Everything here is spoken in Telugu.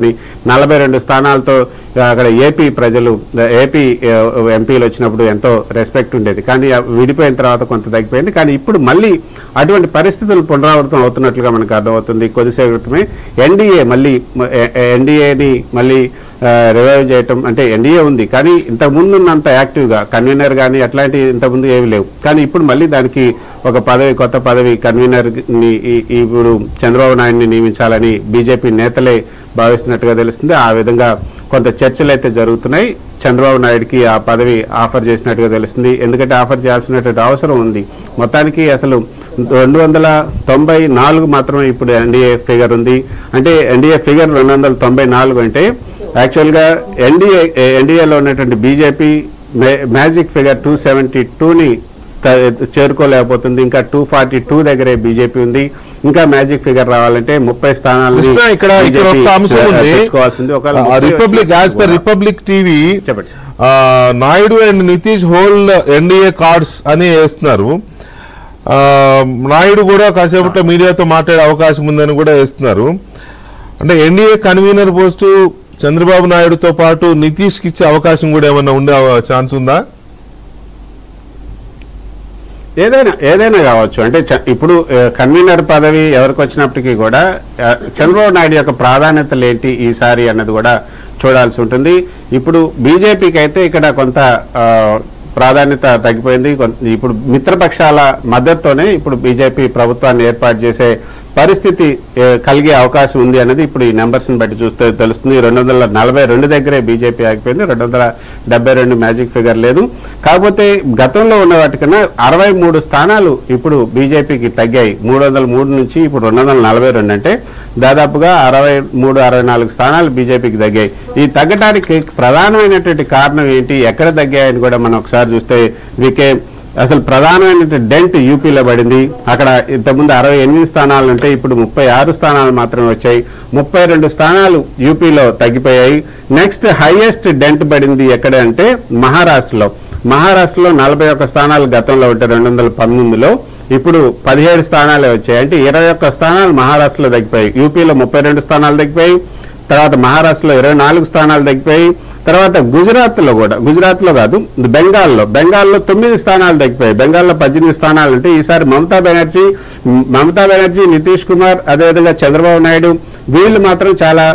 42 స్థానాలతో అక్కడ ఏపీ ప్రజలు ఏపీ ఎంపీలు వచ్చినప్పుడు ఎంతో రెస్పెక్ట్ ఉండేది. కానీ విడిపోయిన తర్వాత కొంత తగ్గిపోయింది. కానీ ఇప్పుడు మళ్ళీ అటువంటి పరిస్థితులు పునరావృతం అవుతున్నట్లుగా మనకు అర్థమవుతుంది. కొద్దిసేపు క్రితమే ఎన్డీఏని మళ్ళీ రివైవ్ చేయటం, అంటే ఎన్డీఏ ఉంది కానీ ఇంతకుముందు ఉన్నంత యాక్టివ్గా కన్వీనర్ కానీ అట్లాంటి ఇంతకుముందు ఏమి లేవు. కానీ ఇప్పుడు మళ్ళీ దానికి ఒక పదవి, కొత్త పదవి కన్వీనర్ని ఇప్పుడు చంద్రబాబు నాయుడిని నియమించాలని బీజేపీ నేతలే భావిస్తున్నట్టుగా తెలుస్తుంది. ఆ విధంగా కొంత చర్చలు అయితే జరుగుతున్నాయి. చంద్రబాబు నాయుడికి ఆ పదవి ఆఫర్ చేసినట్టుగా తెలుస్తుంది. ఎందుకంటే ఆఫర్ చేయాల్సినటువంటి అవసరం ఉంది. మొత్తానికి అసలు 294 మాత్రమే ఇప్పుడు ఎన్డీఏ ఫిగర్ ఉంది. అంటే ఎన్డీఏ ఫిగర్ 294 అంటే యాక్చువల్గా ఎన్డీఏలో ఉన్నటువంటి బీజేపీ మ్యాజిక్ ఫిగర్ 272ని చేరుకోలేకపోతుంది. ఇంకా 242 దగ్గరే బీజేపీ ఉంది. ఇంకా మ్యాజిక్ ఫిగర్ రావాలంటే 30 స్థానాలు republic TV Naidu and Nitish hold NDA cards అని వేస్తున్నారు. నాయుడు కూడా కాసేపట్లో మీడియాతో మాట్లాడే అవకాశం ఉందని కూడా వేస్తున్నారు. అంటే ఎన్డీఏ కన్వీనర్ పోస్టు చంద్రబాబు నాయుడుతో పాటు నితీష్ కి ఇచ్చే అవకాశం కూడా ఏమన్నా ఉండే ఛాన్స్ ఉందా? ఏదైనా కావచ్చు. అంటే ఇప్పుడు కన్వీనర్ పదవి ఎవరికి వచ్చినప్పటికీ కూడా చంద్రబాబు నాయుడు యొక్క ప్రాధాన్యతలు ఏంటి ఈసారి అన్నది కూడా చూడాల్సి ఉంటుంది. ఇప్పుడు బీజేపీకి అయితే ఇక్కడ కొంత ప్రాధాన్యత తగ్గిపోయింది. ఇప్పుడు మిత్రపక్షాల మద్దతుతోనే ఇప్పుడు బీజేపీ ప్రభుత్వాన్ని ఏర్పాటు చేసే పరిస్థితి కలిగే అవకాశం ఉంది అనేది ఇప్పుడు ఈ నెంబర్స్ని బట్టి చూస్తే తెలుస్తుంది. 242 దగ్గరే బీజేపీ ఆగిపోయింది. 272 మ్యాజిక్ ఫిగర్ లేదు. కాకపోతే గతంలో ఉన్న వాటికన్నా 63 స్థానాలు ఇప్పుడు బీజేపీకి తగ్గాయి. 303 నుంచి ఇప్పుడు 242, అంటే దాదాపుగా 63-64 స్థానాలు బీజేపీకి తగ్గాయి. ఈ తగ్గడానికి ప్రధానమైనటువంటి కారణం ఏంటి, ఎక్కడ తగ్గాయని కూడా మనం ఒకసారి చూస్తే అసలు ప్రధానమైన డెంట్ యూపీలో పడింది. అక్కడ ఇంతకుముందు 68 స్థానాలు ఉంటే ఇప్పుడు 36 స్థానాలు మాత్రమే వచ్చాయి. 32 స్థానాలు యూపీలో తగ్గిపోయాయి. నెక్స్ట్ హైయెస్ట్ డెంట్ పడింది ఎక్కడ అంటే మహారాష్ట్రలో 41 స్థానాలు గతంలో ఉంటే 2019లో ఇప్పుడు 17 స్థానాలే వచ్చాయి. అంటే 21 స్థానాలు మహారాష్ట్రలో తగ్గిపోయాయి. యూపీలో 32 స్థానాలు తగ్గిపోయాయి. తర్వాత మహారాష్ట్రలో 24 స్థానాలు తగ్గిపోయాయి. తర్వాత గుజరాత్లో కాదు, బెంగాల్లో 9 స్థానాలు తగ్గిపోయాయి. బెంగాల్లో 18 స్థానాలు అంటే ఈసారి మమతా బెనర్జీ, నితీష్ కుమార్, అదేవిధంగా చంద్రబాబు నాయుడు వీళ్ళు మాత్రం చాలా